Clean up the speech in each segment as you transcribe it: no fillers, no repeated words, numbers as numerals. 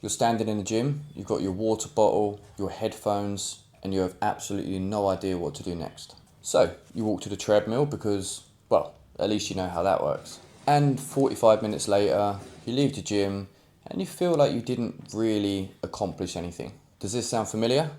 You're standing in the gym, you've got your water bottle, your headphones, and you have absolutely no idea what to do next. So you walk to the treadmill because, well, at least you know how that works. And 45 minutes later, you leave the gym and you feel like you didn't really accomplish anything. Does this sound familiar?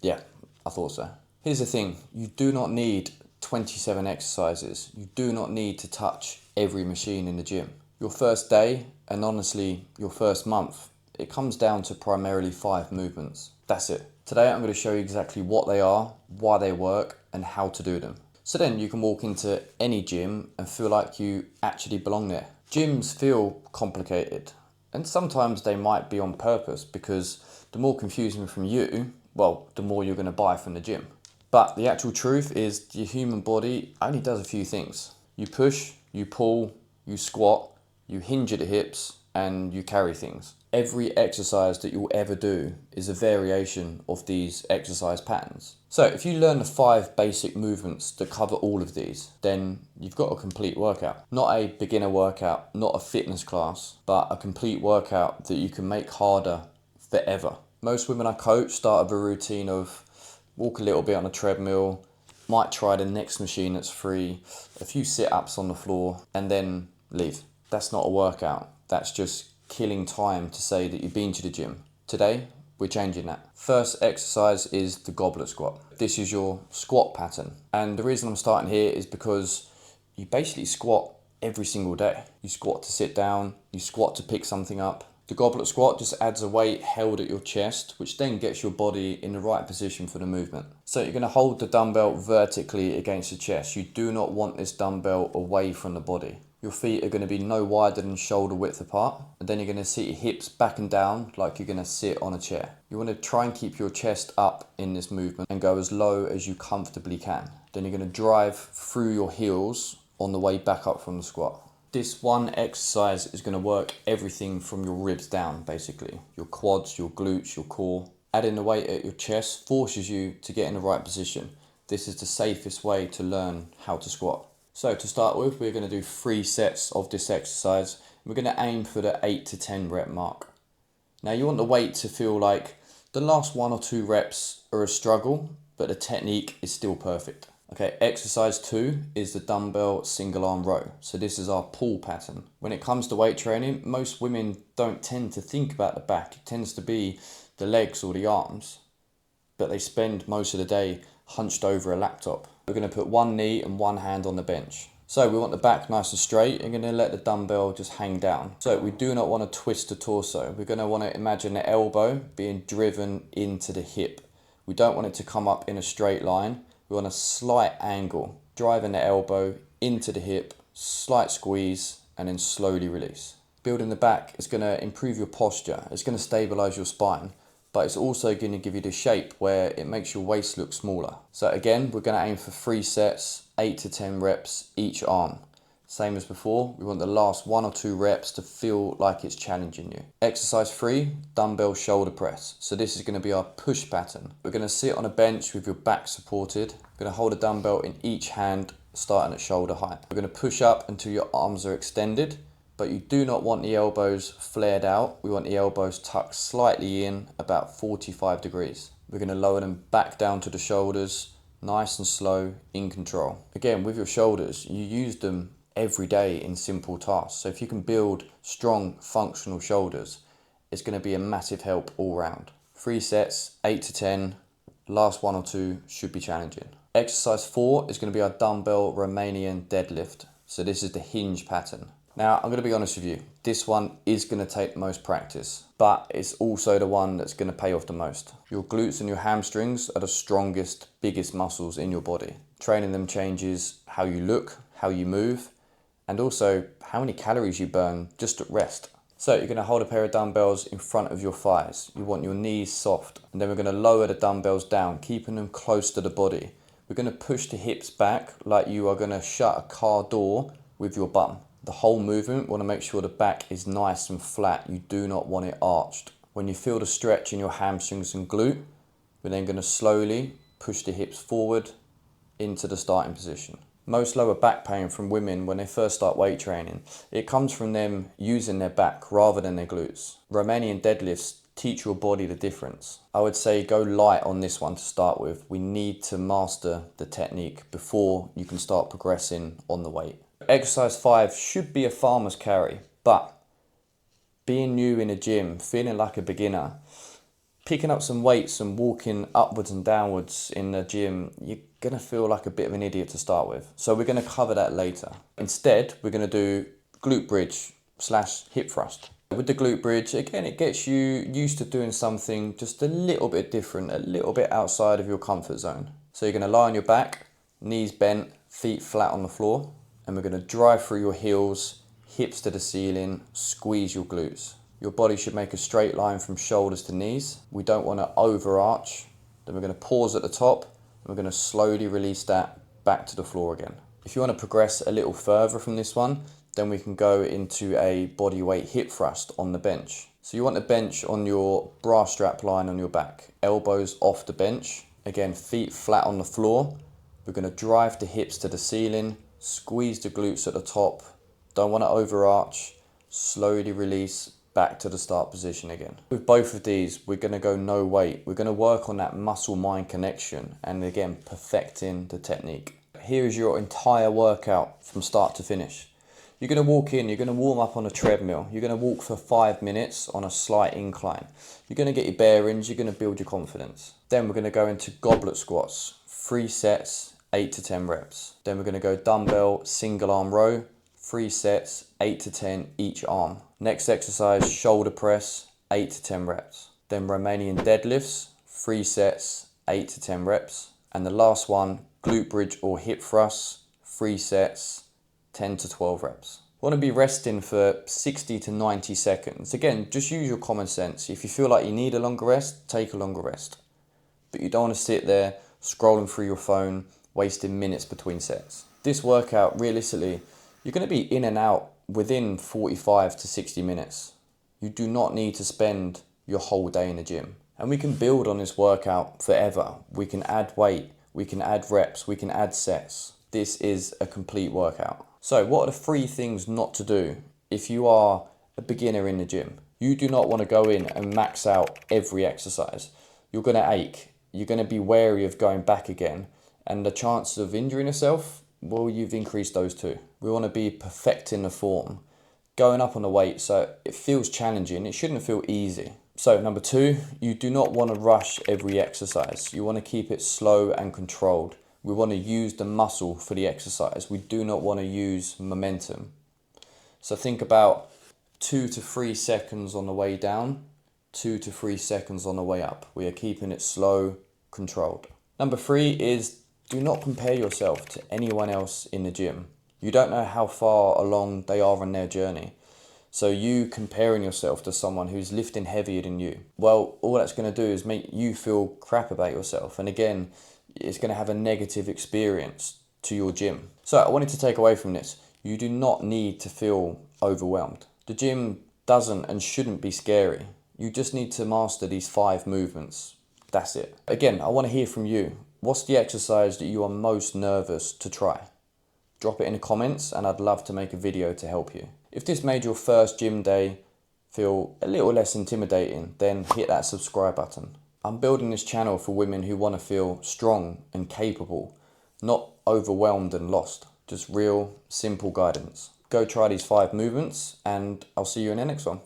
Yeah, I thought so. Here's the thing, you do not need 27 exercises. You do not need to touch every machine in the gym. Your first day, and honestly, your first month, it comes down to primarily 5 movements. That's it. Today I'm going to show you exactly what they are, why they work, and how to do them. So then you can walk into any gym and feel like you actually belong there. Gyms feel complicated, and sometimes they might be on purpose because the more confusing from you, well, the more you're going to buy from the gym. But the actual truth is the human body only does a few things. You push, you pull, you squat, you hinge at the hips, and you carry things. Every exercise that you'll ever do is a variation of these exercise patterns. So if you learn the 5 basic movements that cover all of these, then you've got a complete workout. Not a beginner workout, not a fitness class, but a complete workout that you can make harder forever. Most women I coach start with a routine of walk a little bit on a treadmill, might try the next machine that's free, a few sit-ups on the floor, and then leave. That's not a workout. That's just killing time to say that you've been to the gym. Today, we're changing that. First exercise is the goblet squat. This is your squat pattern. And the reason I'm starting here is because you basically squat every single day. You squat to sit down, you squat to pick something up. The goblet squat just adds a weight held at your chest, which then gets your body in the right position for the movement. So you're going to hold the dumbbell vertically against the chest. You do not want this dumbbell away from the body. Your feet are going to be no wider than shoulder width apart, and then you're going to sit your hips back and down like you're going to sit on a chair. You want to try and keep your chest up in this movement and go as low as you comfortably can. Then you're going to drive through your heels on the way back up from the squat. This one exercise is going to work everything from your ribs down, basically. Your quads, your glutes, your core. Adding the weight at your chest forces you to get in the right position. This is the safest way to learn how to squat. So to start with, we're going to do 3 sets of this exercise. We're going to aim for the 8 to 10 rep mark. Now you want the weight to feel like the last 1 or 2 reps are a struggle, but the technique is still perfect. Okay, exercise 2 is the dumbbell single arm row. So this is our pull pattern. When it comes to weight training, most women don't tend to think about the back. It tends to be the legs or the arms, but they spend most of the day hunched over a laptop. We're going to put one knee and one hand on the bench. So we want the back nice and straight. You're going to let the dumbbell just hang down. So we do not want to twist the torso. We're going to want to imagine the elbow being driven into the hip. We don't want it to come up in a straight line. We want a slight angle, driving the elbow into the hip, slight squeeze, and then slowly release. Building the back is going to improve your posture. It's going to stabilize your spine, but it's also going to give you the shape where it makes your waist look smaller. So again, we're going to aim for 3 sets, 8 to 10 reps each arm. Same as before, we want the last 1 or 2 reps to feel like it's challenging you. Exercise 3, dumbbell shoulder press. So this is going to be our push pattern. We're going to sit on a bench with your back supported. We're going to hold a dumbbell in each hand, starting at shoulder height. We're going to push up until your arms are extended, but you do not want the elbows flared out. We want the elbows tucked slightly in, about 45 degrees. We're going to lower them back down to the shoulders, nice and slow, in control. Again, with your shoulders, you use them every day in simple tasks. So if you can build strong, functional shoulders, it's going to be a massive help all round. 3 sets, 8 to 10, last 1 or 2 should be challenging. Exercise 4 is going to be our dumbbell Romanian deadlift. So this is the hinge pattern. Now, I'm going to be honest with you, this one is going to take the most practice, but it's also the one that's going to pay off the most. Your glutes and your hamstrings are the strongest, biggest muscles in your body. Training them changes how you look, how you move, and also how many calories you burn just at rest. So you're going to hold a pair of dumbbells in front of your thighs. You want your knees soft, and then we're going to lower the dumbbells down, keeping them close to the body. We're going to push the hips back like you are going to shut a car door with your bum. The whole movement, we want to make sure the back is nice and flat. You do not want it arched. When you feel the stretch in your hamstrings and glute, we're then going to slowly push the hips forward into the starting position. Most lower back pain from women when they first start weight training, it comes from them using their back rather than their glutes. Romanian deadlifts teach your body the difference. I would say go light on this one to start with. We need to master the technique before you can start progressing on the weight. Exercise 5 should be a farmer's carry, but being new in a gym, feeling like a beginner, picking up some weights and walking upwards and downwards in the gym, you're going to feel like a bit of an idiot to start with. So we're going to cover that later. Instead, we're going to do glute bridge / hip thrust. With the glute bridge, again, it gets you used to doing something just a little bit different, a little bit outside of your comfort zone. So you're going to lie on your back, knees bent, feet flat on the floor, and we're going to drive through your heels, hips to the ceiling, squeeze your glutes. Your body should make a straight line from shoulders to knees. We don't want to overarch. Then we're going to pause at the top, and we're going to slowly release that back to the floor again. If you want to progress a little further from this one, then we can go into a body weight hip thrust on the bench. So you want the bench on your bra strap line on your back, elbows off the bench. Again, feet flat on the floor. We're going to drive the hips to the ceiling, squeeze the glutes at the top. Don't want to overarch. Slowly release back to the start position again. With both of these, we're going to go no weight. We're going to work on that muscle-mind connection and again, perfecting the technique. Here is your entire workout from start to finish. You're going to walk in, you're going to warm up on a treadmill. You're going to walk for 5 minutes on a slight incline. You're going to get your bearings, you're going to build your confidence. Then we're going to go into goblet squats, 3 sets, 8 to 10 reps. Then we're going to go dumbbell single arm row, 3 sets, 8 to 10 each arm. Next exercise, shoulder press, 8 to 10 reps. Then Romanian deadlifts, 3 sets, 8 to 10 reps. And the last one, glute bridge or hip thrusts, 3 sets, 10 to 12 reps. Want to be resting for 60 to 90 seconds. Again, just use your common sense. If you feel like you need a longer rest, take a longer rest. But you don't want to sit there scrolling through your phone, wasting minutes between sets. This workout, realistically, you're going to be in and out within 45 to 60 minutes. You do not need to spend your whole day in the gym. And we can build on this workout forever. We can add weight, we can add reps, we can add sets. This is a complete workout. So what are the 3 things not to do if you are a beginner in the gym? You do not want to go in and max out every exercise. You're going to ache. You're going to be wary of going back again. And the chance of injuring yourself, well, you've increased those too. We want to be perfecting the form, going up on the weight so it feels challenging. It shouldn't feel easy. So number 2, you do not want to rush every exercise. You want to keep it slow and controlled. We want to use the muscle for the exercise. We do not want to use momentum. So think about 2 to 3 seconds on the way down, 2 to 3 seconds on the way up. We are keeping it slow, controlled. Number 3 is do not compare yourself to anyone else in the gym. You don't know how far along they are on their journey. So you comparing yourself to someone who's lifting heavier than you, well, all that's going to do is make you feel crap about yourself. And again, it's going to have a negative experience to your gym. So I wanted to take away from this, you do not need to feel overwhelmed. The gym doesn't and shouldn't be scary. You just need to master these 5 movements. That's it. Again, I want to hear from you. What's the exercise that you are most nervous to try? Drop it in the comments and I'd love to make a video to help you. If this made your first gym day feel a little less intimidating, then hit that subscribe button. I'm building this channel for women who want to feel strong and capable, not overwhelmed and lost. Just real, simple guidance. Go try these 5 movements and I'll see you in the next one.